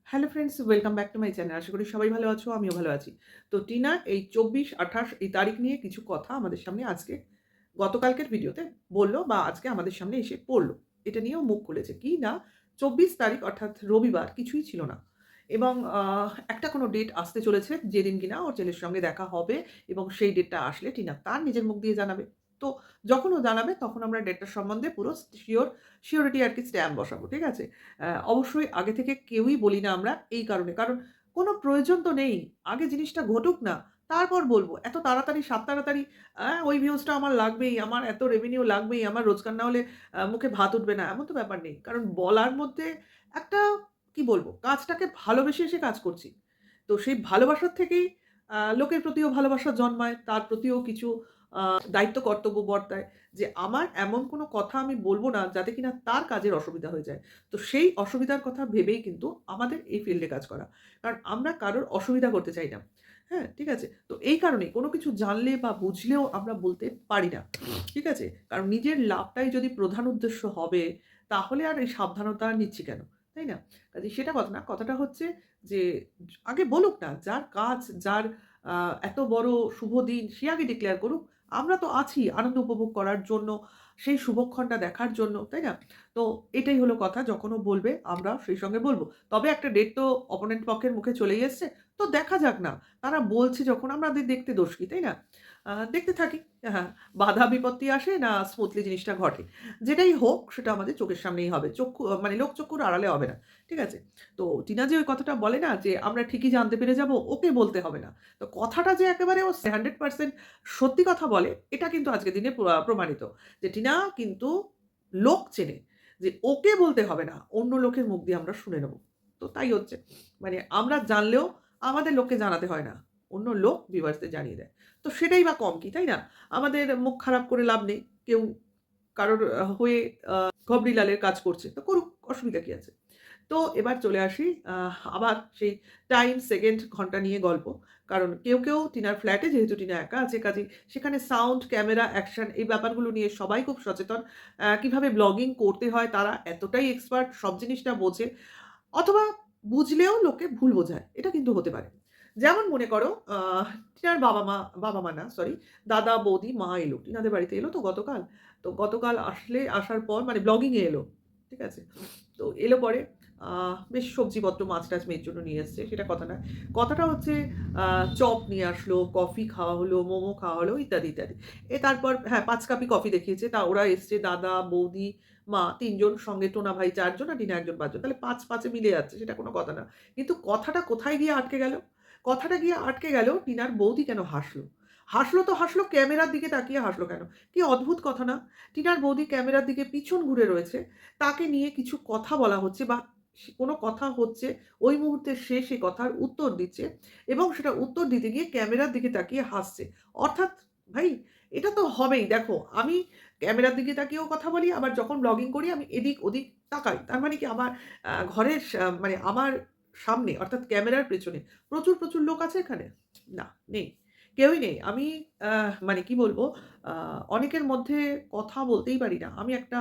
Hello friends, welcome back to my channel. আশা করি সবাই ভালো আছো, আমিও ভালো আছি। তো টিনা এই ২৪, ২৮ এই তারিখ নিয়ে কিছু কথা আমাদের সামনে আজকে গতকালকের ভিডিওতে বলল বা আজকে আমাদের সামনে এসে পড়ল। এটা নিয়েও মুখ খুলেছে। কি না ২৪ তারিখ অর্থাৎ রবিবার কিছুই ছিল না। এবং একটা কোনো ডেট আসতে চলেছে যেদিন কিনা ওর ছেলের সঙ্গে দেখা হবে এবং সেই ডেটটা আসলে টিনা তার নিজের মুখ দিয়ে জানাবে। তো যখন ও জানাবে তখন আমরা ডেটটার সম্বন্ধে পুরো সিওরিটি আরকি স্ট্যাম্প বসাবো। ঠিক আছে? অবশ্যই আগে থেকে কেউই বলি না আমরা এই কারণে। কারণ কোনো প্রয়োজন তো নেই। আগে জিনিসটা ঘটুক না, তারপর বলব। এত তাড়াতাড়ি সাত তাড়াতাড়ি ওই ভিউজটা আমার লাগবেই, আমার এত রেভিনিউ লাগবেই, আমার রোজগার না হলে মুখে ভাত উঠবে না, এমন তো ব্যাপার নেই। কারণ বলার মধ্যে একটা কি বলবো, কাজটাকে ভালোবেসে এসে কাজ করছি। তো সেই ভালোবাসার থেকেই লোকের প্রতিও ভালোবাসা জন্মায়, তার প্রতিও কিছু দায়িত্ব কর্তব্য বর্তায় যে আমার এমন কোনো কথা আমি বলব না যাতে কিনা তার কাজের অসুবিধা হয়ে যায়। তো সেই অসুবিধার কথা ভেবেই কিন্তু আমাদের এই ফিল্ডে কাজ করা। কারণ আমরা কারোর অসুবিধা করতে চাই না। হ্যাঁ? ঠিক আছে? তো এই কারণেই কোনো কিছু জানলে বা বুঝলেও আমরা বলতে পারি না। ঠিক আছে? কারণ নিজের লাভটাই যদি প্রধান উদ্দেশ্য হবে, তাহলে আর এই সাবধানতা নিচ্ছি কেন? তাই না? কাজেই সেটা কথা না। কথাটা হচ্ছে যে আগে বলুক না। যার কাজ, যার আ এত বড় শুভ দিন সে আগে ডিক্লেয়ার করুক। আমরা তো আছি আনন্দ উপভোগ করার জন্য, সেই শুভক্ষণটা দেখার জন্য, তাই না? তো এটাই হলো কথা। যখন ও বলবে আমরা সেই সঙ্গে বলব। তবে একটা ডেট তো অপোনেন্ট পক্ষের মুখে চলেই এসছে। তো দেখা যাক না। তারা বলছে যখন আমাদের দেখতে দোষ কি, তাই না? দেখতে থাকি। হ্যাঁ, বাধা বিপত্তি আসে না স্মুথলি জিনিসটা ঘটে। যেটাই হোক সেটা আমাদের চোখের সামনেই হবে। চক্ষু মানে লোকচক্ষুর আড়ালে হবে না। ঠিক আছে? তো টিনা যে ওই কথাটা বলে না যে আমরা ঠিকই জানতে পেরে যাবো, ওকে বলতে হবে না। তো কথাটা যে একেবারে ও 100% সত্যি কথা বলে, এটা কিন্তু আজকের দিনে প্রমাণিত। যে টিনা কিন্তু লোক চেনে। যে ওকে বলতে হবে না, অন্য লোকের মুখ দিয়ে আমরা শুনে নেব। তো তাই হচ্ছে। মানে আমরা জানলেও আমাদের লোককে জানাতে হয় না। অন্য লোক ভিউয়ার্সদের জানিয়ে দেয়। তো সেটাই বা কম কি, তাই না? আমাদের মুখ খারাপ করে লাভ নেই। কেউ কারোর হয়ে খবরিলালের কাজ করছে। তো করুক, অসুবিধা কি আছে? তো এবার চলে আসি আবার সেই টাইম, সেকেন্ড, ঘন্টা নিয়ে গল্প। কারণ কেউ টিনার ফ্ল্যাটে যেহেতু টিনা একা আছে কাজেই সেখানে সাউন্ড, ক্যামেরা, অ্যাকশন এই ব্যাপারগুলো নিয়ে সবাই খুব সচেতন। কিভাবে ব্লগিং করতে হয় তারা এতটাই এক্সপার্ট সব জিনিসটা বোঝে। অথবা বুঝলেও লোকে ভুল বোঝায়। এটা কিন্তু হতে পারে। যেমন মনে করো টিনার বাবা-মা না সরি দাদা, বৌদি, মা এলো। টিনাদের বাড়িতে এলো তো গতকাল। তো গতকাল আসার পর মানে ব্লগিং এ এলো। ঠিক আছে? তো এলো পরে আ বেশ সবজিপত্র মাছ-টাছ মেয়ের জন্য নিয়ে এসছে সেটা কথা নয়। কথাটা হচ্ছে আ চপ নিয়ে আসলো, কফি খাওয়া হলো, মোমো খাওয়া হলো ইত্যাদি। তারপর হ্যাঁ ৫ কাপই কফি দেখিয়েছে। তা ওরা এসছে দাদা, বৌদি, মা ৩ জন সঙ্গে টোনা ভাই ৪ জন আর টিনা ১ জন ৫ জন। তাহলে ৫ এ মিলে যাচ্ছে সেটা কোনো কথা না। কিন্তু কথাটা কোথায় গিয়ে আটকে গেল? কথাটা গিয়ে আটকে গেল টিনার বৌদি কেন হাসলো? হাসলো তো হাসলো ক্যামেরার দিকে তাকিয়ে হাসলো কেন? কি অদ্ভুত কথা না? টিনার বৌদি ক্যামেরার দিকে পিছন ঘুরে রয়েছে। তাকে নিয়ে কিছু কথা বলা হচ্ছে বা কোনো কথা হচ্ছে, ওই মুহূর্তে সে সেই কথার উত্তর দিচ্ছে এবং সেটা উত্তর দিতে গিয়ে ক্যামেরার দিকে তাকিয়ে হাসছে। অর্থাৎ ভাই এটা তো হবেই। দেখো আমি ক্যামেরার দিকে তাকিয়েও কথা বলি, আবার যখন ব্লগিং করি আমি এদিক ওদিক তাকাই। তার মানে কি আমার ঘরের মানে আমার সামনে অর্থাৎ ক্যামেরার পেছনে প্রচুর লোক আছে এখানে? না, নেই। কেউই নেই। আমি মানে কি বলবো আ অনেকের মধ্যে কথা বলতেই পারি না। আমি একটা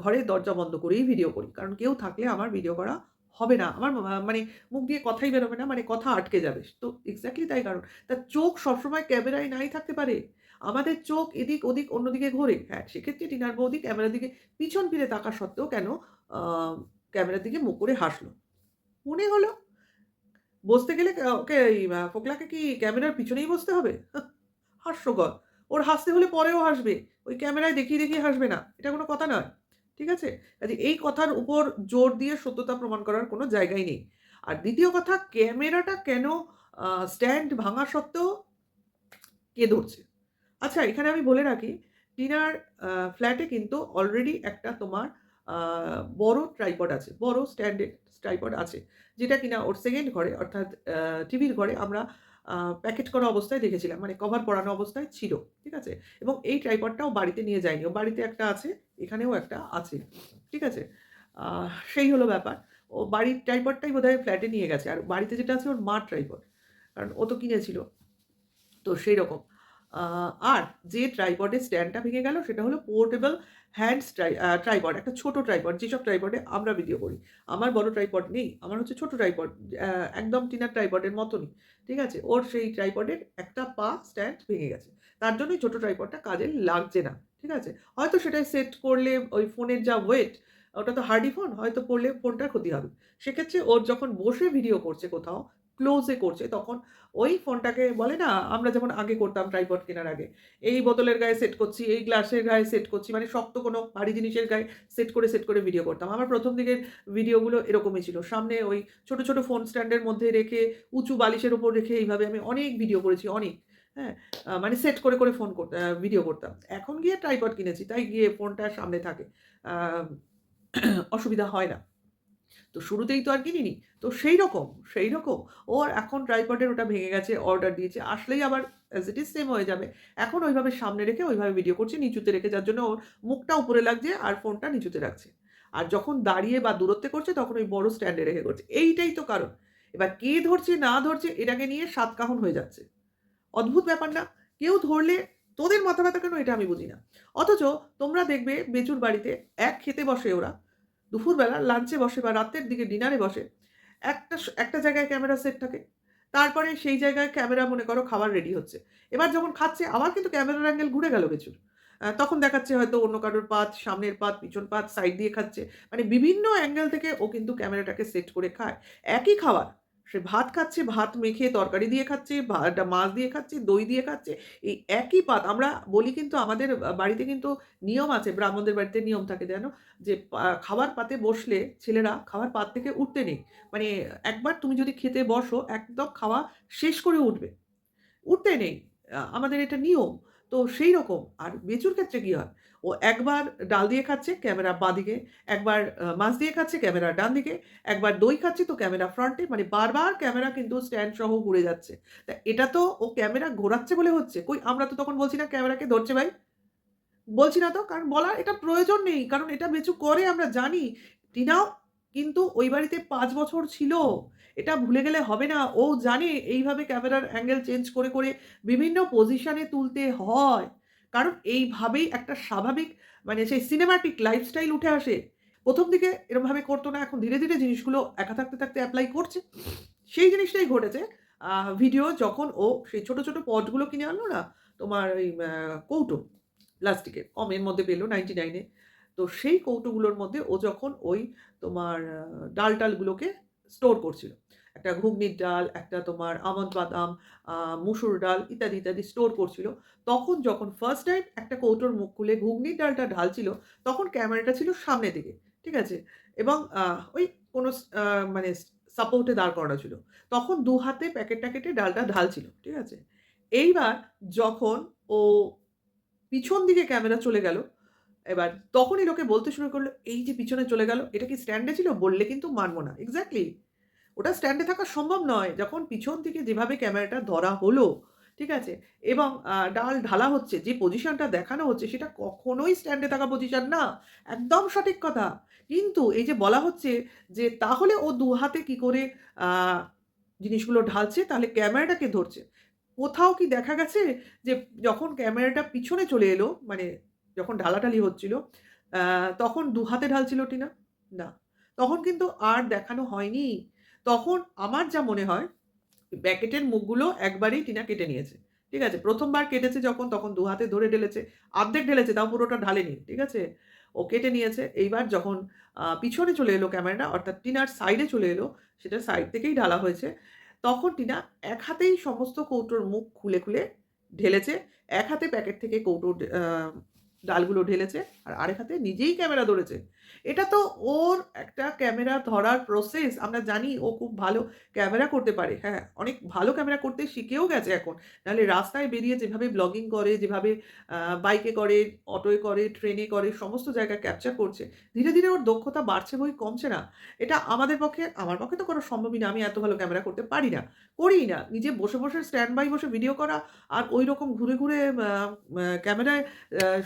ঘরের দরজা বন্ধ করেই ভিডিও করি। কারণ কেউ থাকলে আমার ভিডিও করা হবে না। আমার মানে মুখ দিয়ে কথাই বেরোবে না, মানে কথা আটকে যাবে। তো এক্সাক্টলি তাই কারণ। তার চোখ সবসময় ক্যামেরায় নাই থাকতে পারে। আমাদের চোখ এদিক ওদিক অন্যদিকে ঘোরে। হ্যাঁ, সেক্ষেত্রে টিনার বৌদি ক্যামেরার দিকে পিছন ফিরে তাকা সত্ত্বেও কেন আ ক্যামেরার দিকে মুখ করে হাসলো। মনে হলো বসতে গেলে ওকে এই ফোকলাকে কি ক্যামেরার পিছনেই বসতে হবে? হাস্যকর। ওর হাসতে হলে পরেও হাসবে। ওই ক্যামেরায় দেখিয়ে হাসবে না। এটা কোনো কথা নয়। ঠিক আছে? কাজে এই কথার উপর জোর দিয়ে সত্যতা প্রমাণ করার কোনো জায়গাই নেই। আর দ্বিতীয় কথা ক্যামেরাটা কেন স্ট্যান্ড ভাঙা সত্ত্বেও কে ধরছে? আচ্ছা এখানে আমি বলে রাখি, টিনার ফ্ল্যাটে কিন্তু অলরেডি একটা তোমার আ বড় ট্রাইপড আছে। বড় স্ট্যান্ডেড ট্রাইপড আছে। যেটা কিনা ওর 2nd ঘরে অর্থাৎ টিভির ঘরে আমরা আ প্যাকেট করা অবস্থায় দেখেছিলাম। মানে কভার পরানো অবস্থায় ছিল। ঠিক আছে? এবং এই ট্রাইপডটাও বাড়িতে নিয়ে যায়নি। ও বাড়িতে একটা আছে, এখানেও একটা আছে। ঠিক আছে? আ সেই হলো ব্যাপার। ও বাড়ির ট্রাইপডটাই বোধহয় ফ্ল্যাটে নিয়ে গেছে। আর বাড়িতে যেটা আছে ওর মার ট্রাইপড। কারণ ও তো কিনেছিল। তো সেইরকম। আর যে ট্রাইপডের স্ট্যান্ডটা ভেঙে গেল সেটা হলো পোর্টেবল ট্রাইপড, একটা ছোট ট্রাইপড, যেসব ট্রাইপডে আমরা ভিডিও করি। আমার বড় ট্রাইপড নেই, আমার হচ্ছে ছোট ট্রাইপড, একদম টিনার ট্রাইপডের মতনই। ঠিক আছে? ওর সেই ট্রাইপডের একটা পা স্ট্যান্ড ভেঙে গেছে। তার জন্যই ছোট ট্রাইপডটা কাজে লাগছে না। ঠিক আছে? হয়তো সেটায় সেট করলে ওই ফোনের যা ওয়েট, ওটা তো হার্ডি ফোন, হয়তো পড়লে ফোনটার ক্ষতি হবে। সেক্ষেত্রে ওর যখন বসে ভিডিও করছে কোথাও, ক্লোজে করছে, তখন ওই ফোনটাকে বলে না, আমরা যেমন আগে করতাম ট্রাইপড কেনার আগে, এই বোতলের গায়ে সেট করছি, এই গ্লাসের গায়ে সেট করছি, মানে শক্ত কোনো ভারী জিনিসের গায়ে সেট করে ভিডিও করতাম। আমার ১ম দিকের ভিডিওগুলো এরকমই ছিল। সামনে ওই ছোট, ছোট ফোন স্ট্যান্ডের মধ্যে রেখে, উঁচু বালিশের উপর রেখে এইভাবে আমি অনেক ভিডিও করেছি, অনেক। হ্যাঁ? মানে সেট করে ফোন ভিডিও করতাম। এখন গিয়ে ট্রাইপড কিনেছি, তাই গিয়ে ফোনটা সামনে থাকে। আ অসুবিধা হয় না। তো শুরুতেই তো আর কিনিনি। তো সেইরকম ওর এখন ট্রাইপডের ওটা ভেঙে গেছে, অর্ডার দিয়েছে। আসলেই আবার অ্যাজ ইট ইজ সেম হয়ে যাবে। এখন ওইভাবে সামনে রেখে ওইভাবে ভিডিও করছে, নিচুতে রেখে, যার জন্য ওর মুখটা উপরে লাগছে আর ফোনটা নিচুতে রাখছে। আর যখন দাঁড়িয়ে বা দূরত্বে করছে তখন ওই বড় স্ট্যান্ডে রেখে করছে। এইটাই তো কারণ। এবার কে ধরছে না ধরছে এটাকে নিয়ে সাতকাহন হয়ে যাচ্ছে। অদ্ভুত ব্যাপার না? কেউ ধরলে তোদের মাথা ব্যাথা কেন এটা আমি বুঝি না। অথচ তোমরা দেখবে বেচুর বাড়িতে খেতে বসে ওরা। দুপুরবেলা লাঞ্চে বসে বা রাতের দিকে ডিনারে বসে। একটা জায়গায় ক্যামেরা সেট থাকে। তারপরে সেই জায়গায় ক্যামেরা মনে করো খাবার রেডি হচ্ছে। এবার যখন খাচ্ছে আবার কিন্তু ক্যামেরার অ্যাঙ্গেল ঘুরে গেল বেচুর। তখন দেখাচ্ছে হয়তো অন্য কারোর পাত, সামনের পাত, পিছন পাত, সাইড দিয়ে খাচ্ছে। মানে বিভিন্ন অ্যাঙ্গেল থেকে ও কিন্তু ক্যামেরাটাকে সেট করে খায়। একই খাবার। সে ভাত খাচ্ছে, ভাত মেখে তরকারি দিয়ে খাচ্ছে, মাছ দিয়ে খাচ্ছে, দই দিয়ে খাচ্ছে। এই একই পাত আমরা বলি, কিন্তু আমাদের বাড়িতে কিন্তু নিয়ম আছে, ব্রাহ্মণদের বাড়িতে নিয়ম থাকে জানো? যে খাবার পাতে বসলে ছেলেরা খাবার পাত থেকে উঠতে নেই। মানে একবার তুমি যদি খেতে বসো, একদম খাওয়া শেষ করে উঠবে। উঠতে নেই। আমাদের এটা নিয়ম। তো সেইরকম। আর বেচুর ক্ষেত্রে কি হয়? ও একবার ডাল দিয়ে খাচ্ছে, ক্যামেরা বাঁদিকে, একবার মাছ দিয়ে খাচ্ছে, ক্যামেরা ডানদিকে, একবার দই খাচ্ছে তো ক্যামেরা ফ্রন্টে, মানে বারবার ক্যামেরা কিন্তু স্ট্যান্ড সহ ঘুরে যাচ্ছে। তা এটা তো ও ক্যামেরা ঘোরাচ্ছে বলে হচ্ছে। কই আমরা তো তখন বলছি না ক্যামেরাকে ধরছে ভাই? বলছি না তো। কারণ বলার এটা প্রয়োজন নেই। কারণ এটা বেচু করে আমরা জানি। টিনাও কিন্তু ওই বাড়িতে ৫ বছর ছিল। এটা ভুলে গেলে হবে না। ও জানে এইভাবে ক্যামেরার অ্যাঙ্গেল চেঞ্জ করে বিভিন্ন পজিশনে তুলতে হয়। কারণ এইভাবেই একটা স্বাভাবিক, মানে সেই সিনেমাটিক লাইফস্টাইল উঠে আসে। ১ম দিকে এরমভাবে করত না। এখন ধীরে জিনিসগুলো একা থাকতে এপ্লাই করছে। সেই জিনিসটাই ঘটেছে। আ ভিডিও যখন ও সেই ছোট পটগুলো কিনে আনলো না? তোমার ওই কৌটো প্লাস্টিকের, কমের মধ্যে পেল 99 এ। তো সেই কৌটোগুলোর মধ্যে ও যখন ওই তোমার ডাল-টালগুলোকে স্টোর করছিল। একটা ঘুগনির ডাল, একটা তোমার আমন্ড বাদাম, আ মুসুর ডাল ইত্যাদি স্টোর করছিল। তখন যখন ফার্স্ট টাইম একটা কৌটোর মুখ খুলে ঘুগনির ডালটা ঢালছিল, তখন ক্যামেরাটা ছিল সামনের দিকে। ঠিক আছে? এবং ওই কোনো মানে সাপোর্ট এ দাঁড় করানো ছিল। তখন ২ হাতে প্যাকেটটা কেটে ডালটা ঢালছিল। ঠিক আছে? এইবার যখন ও পিছন দিকে ক্যামেরা চলে গেল। এবার তখনই লোকে বলতে শুরু করল, "এই যে পিছনে চলে গেল, এটা কি স্ট্যান্ডে ছিল?" বললে কিন্তু মানব না। এক্সাক্টলি। ওটা স্ট্যান্ডে থাকা সম্ভব নয়। যখন পিছন থেকে যেভাবে ক্যামেরাটা ধরা হলো, ঠিক আছে? এবং ডাল ঢালা হচ্ছে, যে পজিশনটা দেখানো হচ্ছে সেটা কখনোই স্ট্যান্ডে থাকা পজিশন না। একদম সঠিক কথা। কিন্তু এই যে বলা হচ্ছে যে তাহলে ও ২ হাতে কি করে আ জিনিসগুলো ঢালছে, তাহলে ক্যামেরাটা কে ধরছে? কোথাও কি দেখা গেছে যে যখন ক্যামেরাটা পিছনে চলে এলো, মানে যখন ঢালাঢালি হচ্ছিল, আ তখন ২ হাতে ঢালছিল টিনা? না। তখন কিন্তু আর দেখানো হয়নি। তখন আমার যা মনে হয় প্যাকেটের মুখগুলো একবারেই টিনা কেটে নিয়েছে। ঠিক আছে? ১ম বার কেটেছে যখন, তখন ২ হাতে ধরে ঢেলেছে। অর্ধেক ঢেলেছে, তাও পুরোটা ঢালেনি। ঠিক আছে? ও কেটে নিয়েছে। এইবার যখন পিছনে চলে এলো ক্যামেরাটা, অর্থাৎ টিনার সাইডে চলে এলো, সেটা সাইড থেকেই ঢালা হয়েছে। তখন টিনা এক হাতেই সমস্ত কৌটোর মুখ খুলে ঢেলেছে। এক হাতে প্যাকেট থেকে কৌটোর ডালগুলো ঢেলেছে। আর আরেক হাতে নিজেই ক্যামেরা ধরেছে। এটা তো ওর একটা ক্যামেরা ধরার প্রসেস। আমরা জানি ও খুব ভালো ক্যামেরা করতে পারে। হ্যাঁ, অনেক ভালো ক্যামেরা করতে শিখেও গেছে এখন। নাহলে রাস্তায় বেরিয়ে যেভাবে ব্লগিং করে, যেভাবে আ বাইকে করে, অটোয় করে, ট্রেনে করে, সমস্ত জায়গায় ক্যাপচার করছে। ধীরে ওর দক্ষতা বাড়ছে বই কমছে না। এটা আমার পক্ষে তো করা সম্ভবই না। আমি এত ভালো ক্যামেরা করতে পারি না। করিই না। নিজে বসে স্ট্যান্ড বাই বসে ভিডিও করা আর ঐরকম ঘুরে ক্যামেরায়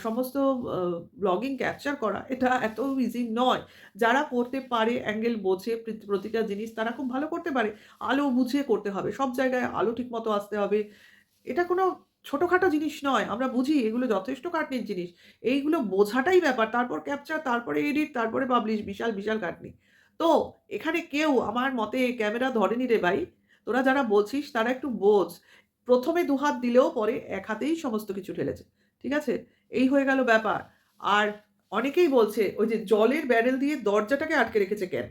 সমস্ত আ ব্লগিং ক্যাপচার করা, এটা এত ইজি নয়। যারা করতে পারে, অ্যাঙ্গেল বোঝে, প্রতিটা জিনিস তারা খুব ভালো করতে পারে। আলো বুঝে করতে হবে। সব জায়গায় আলো ঠিকমতো আসতে হবে। এটা কোনো ছোটখাটো জিনিস নয়। আমরা বুঝি এগুলো যথেষ্ট খাটনির জিনিস। এইগুলো বোঝাটাই ব্যাপার। তারপর ক্যাপচার, তারপরে এডিট, তারপরে পাবলিশ। বিশাল, বিশাল খাটনি। তো এখানে কেউ আমার মতে ক্যামেরা ধরেনি রে ভাই। তোরা যারা বলছিস তারা একটু বোঝ। ১ম এ ২ হাত দিলেও পরে ১ হাতেই সমস্ত কিছু ঢেলেছে। ঠিক আছে? এই হয়ে গেল ব্যাপার। আর অনেকেই বলছে ওই যে জলের ব্যারেল দিয়ে দরজাটাকে আটকে রেখেছে কেন?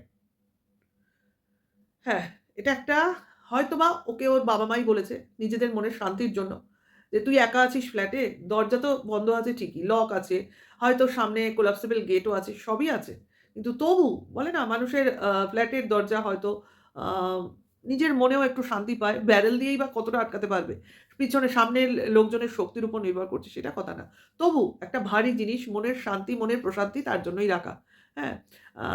হ্যাঁ, এটা একটা হয়তোবা ওকে ওর বাবা-মাই বলেছে নিজেদের মনের শান্তির জন্য। যে, "তুই একা আছিস ফ্ল্যাটে, দরজা তো বন্ধ আছে ঠিকই, লক আছে, হয়তো সামনে collapsible গেটও আছে, সবই আছে। কিন্তু তবু বলে না মানুষের ফ্ল্যাটের দরজা হয়তো আ নিজের মনেও একটু শান্তি পায়। ব্যারেল দিয়েই বা কতটা আটকাতে পারবে? পিছনে সামনের লোকজনের শক্তির উপর নির্ভর করছে সেটা কথা না। তবু একটা ভারী জিনিস, মনের শান্তি, মনের প্রশান্তি তার জন্যই রাখা। হ্যাঁ? আ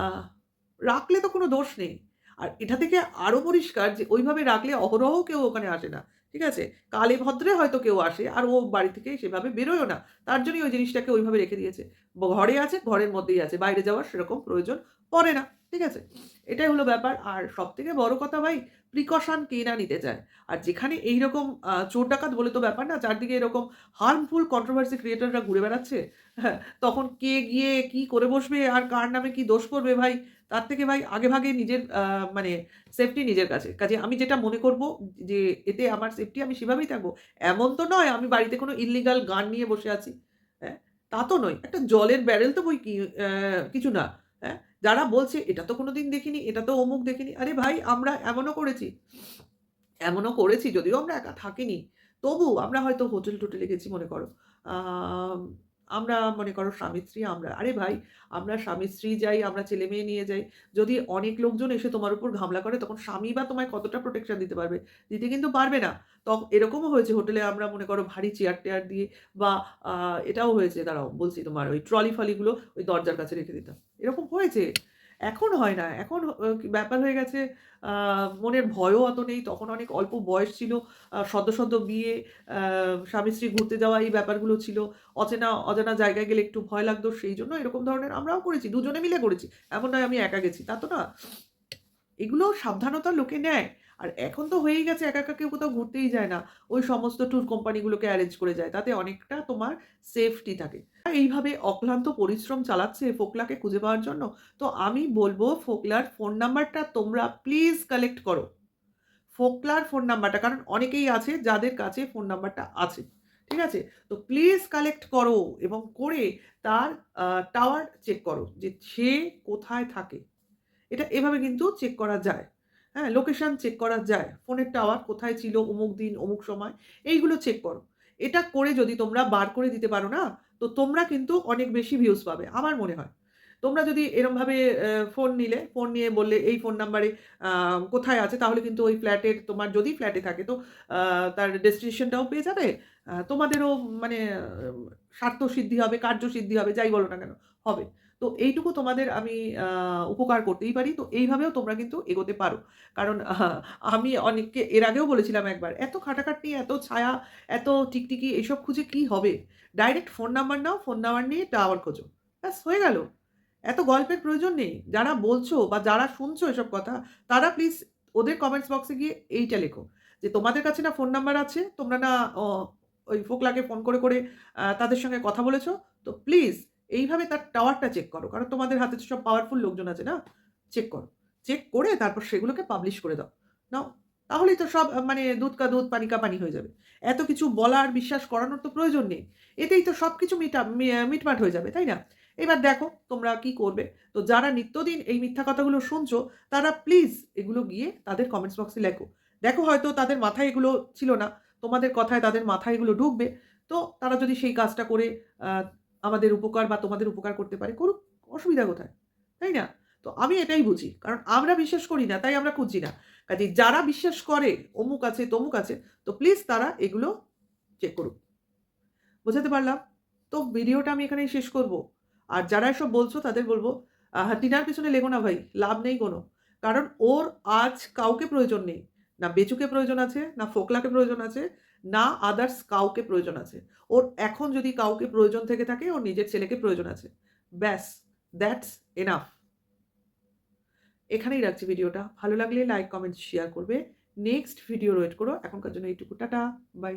রাখলে তো কোনো দোষ নেই। আর এটা থেকে আরো পরিষ্কার যে ওইভাবে রাখলে অহরহ কেউ ওখানে আসে না। ঠিক আছে? কালে ভদ্রে হয়তো কেউ আসে আর ও বাড়ি থেকে সেভাবে বেরোয়ও না। তার জন্যই ওই জিনিসটাকে ওইভাবে রেখে দিয়েছে। ঘরে আছে, ঘরের মধ্যেই আছে। বাইরে যাওয়ার সেরকম প্রয়োজন পড়ে না। ঠিক আছে? এটাই হলো ব্যাপার। আর সবথেকে বড় কথা ভাই প্রিকশন কে না নিতে চায়। আর যেখানে এইরকম চোর ডাকাত বলে তো ব্যাপার না, চারদিকে এরকম হার্মফুল কন্ট্রোভার্সি ক্রিয়েটররা ঘুরে বেড়াচ্ছে, হ্যাঁ, তখন কে গিয়ে কি করে বসবে আর কার নামে কি দোষ করবে ভাই, তার থেকে ভাই আগেভাগে নিজের মানে সেফটি নিজের কাছে। কাজেই আমি যেটা মনে করব যে এতে আমার সেফটি আমি সেভাবেই থাকবো। এমন তো নয় আমি বাড়িতে কোনো ইল্লিগাল গান নিয়ে বসে আছি। হ্যাঁ? তা তো নয়। একটা জলের ব্যারেল তো বই কি কিছু না। হ্যাঁ? যারা বলছে এটা তো কোনোদিন দেখিনি, এটা তো অমুক দেখিনি। আরে ভাই আমরা এমনও করেছি যদিও আমরা একা থাকিনি। তবু আমরা হয়তো হোটেল-টোটেলে গেছি মনে করো। আম আমরা মনে করো স্বামী-স্ত্রী আমরা। আরে ভাই আমরা স্বামী-স্ত্রী যাই, আমরা ছেলে-মেয়ে নিয়ে যাই। যদি অনেক লোকজন এসে তোমার উপর ঘামলা করে তখন স্বামী বা তোমায় কতটা প্রোটেকশন দিতে পারবে? দিতে কিন্তু পারবে না। এরকমও হয়েছে হোটেলে আমরা মনে করো ভারী চেয়ার-টেয়ার দিয়ে বা আ এটাও হয়েছে দাঁড়াও বলছি তোমার ওই ট্রলি-ফলিগুলো ওই দরজার কাছে রেখে দিতাম। এরকম হয়েছে। এখন হয় না। এখন ব্যাপার হয়ে গেছে আ মনের ভয়ও অত নেই। তখন অনেক অল্প বয়স ছিল। সদ্য, সদ্য বিয়ে, আ স্বামী-স্ত্রী ঘুরতে যাওয়া এই ব্যাপারগুলো ছিল। অজানা জায়গায় গেলে একটু ভয় লাগতো। সেইজন্য এরকম ধরনের আমরাও করেছি। দুজনে মিলে করেছি। এমন নয় আমি একা গেছি। তা তো না। এগুলো সাবধানতা লোকে নেয়। আর এখন তো হয়েই গেছে একা, একা কেউ কোথাও ঘুরতেই যায় না। ওই সমস্ত ট্যুর কোম্পানিগুলোকে এরেঞ্জ করে যায়। তাতে অনেকটা তোমার সেফটি থাকে। এইভাবে অক্লান্ত পরিশ্রম চালাচ্ছে ফোকলাকে খুঁজে পাওয়ার জন্য। তো আমি বলব ফোকলার ফোন নাম্বারটা তোমরা প্লিজ কালেক্ট করো। ফোকলার ফোন নাম্বারটা কারণ অনেকেই আছে যাদের কাছে ফোন নাম্বারটা আছে। ঠিক আছে? তো প্লিজ কালেক্ট করো এবং করে তার টাওয়ার চেক করো যে সে কোথায় থাকে। এটা এভাবে কিন্তু চেক করা যায়। হ্যাঁ? লোকেশন চেক করা যায়। ফোনের টাওয়ার কোথায় ছিল অমুক দিন, অমুক সময় এইগুলো চেক করো। এটা করে যদি তোমরা বার করে দিতে পারো না, তো তোমরা কিন্তু অনেক বেশি ভিউজ পাবে। আমার মনে হয়। তোমরা যদি এরমভাবে ফোন নিলে, ফোন নিয়ে বললে এই ফোন নাম্বারে আ কোথায় আছে তাহলে কিন্তু ওই ফ্ল্যাটের তোমার যদি ফ্ল্যাটে থাকে তো আ তার ডেস্টিনেশনটাও পেয়ে যাবে। তোমাদেরও মানে স্বার্থসিদ্ধি হবে, কার্যসিদ্ধি হবে, যাই বলো না কেন হবে। তো এইটুকু তোমাদের আমি আ উপকার করতেই পারি। তো এইভাবেও তোমরা কিন্তু এগোতে পারো। কারণ আমি অনেককে এর আগেও বলেছিলাম একবার, "এত খাটাখাটনি, এত ছায়া, এত টিকটিকি এসব খুঁজে কি হবে? ডাইরেক্ট ফোন নাম্বার নাও, ফোন নাম্বার নিয়ে টাওয়ার খোঁজো।" ব্যাস হয়ে গেল। এত গল্পের প্রয়োজন নেই। যারা বলছো বা যারা শুনছো এসব কথা, তারা প্লিজ ওদের কমেন্টস বক্সে গিয়ে এইটা লেখো। যে তোমাদের কাছে না ফোন নাম্বার আছে, তোমরা না ওই ফোকলাকে ফোন করে তাদের সঙ্গে কথা বলেছ। তো প্লিজ এইভাবে তার টাওয়ারটা চেক করো। কারণ তোমাদের হাতে তো সব পাওয়ারফুল লোকজন আছে না? চেক করো। চেক করে তারপর সেগুলোকে পাবলিশ করে দাও। নাও। তাহলেই তো সব মানে দুধ কা দুধ, পানি কা পানি হয়ে যাবে। এত কিছু বলার, বিশ্বাস করানোর তো প্রয়োজন নেই। এতেই তো সবকিছু মিটমাট হয়ে যাবে, তাই না? এবার দেখো তোমরা কি করবে। তো যারা নিত্যদিন এই মিথ্যা কথাগুলো শুনছো, তারা প্লিজ এগুলো গিয়ে তাদের কমেন্টস বক্সে লেখো। দেখো হয়তো তাদের মাথায় এগুলো ছিল না। তোমাদের কথায় তাদের মাথায় এগুলো ঢুকবে। তো তারা যদি সেই কাজটা করে আ আমাদের উপকার বা তোমাদের উপকার করতে পারে, করুক। অসুবিধা কোথায়? তাই না? তো আমি এটাই বুঝি। কারণ আমরা বিশ্বাস করি না, তাই আমরা খুঁজছি না। কাজেই যারা বিশ্বাস করে অমুক আছে, তমুক আছে, তো প্লিজ তারা এগুলো চেক করুক। বোঝাতে পারলাম? তো ভিডিওটা আমি এখানেই শেষ করব। আর যারা এসব বলছো তাদের বলব, টিনার পেছনে লেগো না ভাই। লাভ নেই কোনো। কারণ ওর আজ কাউকে প্রয়োজন নেই। না বেচুকে প্রয়োজন আছে, না ফোকলাকে প্রয়োজন আছে, না আদার্স কাউকে প্রয়োজন আছে। ওর এখন যদি কাউকে প্রয়োজন থেকে থাকে ওর নিজের ছেলেকে প্রয়োজন আছে। ব্যাস দ্যাটস এনাফ। এখানেই রাখছি ভিডিওটা। ভালো লাগলে লাইক, কমেন্ট, শেয়ার করবে। নেক্সট ভিডিওর ওয়েট করো। এখনকার জন্য এইটুকু। Tata, by.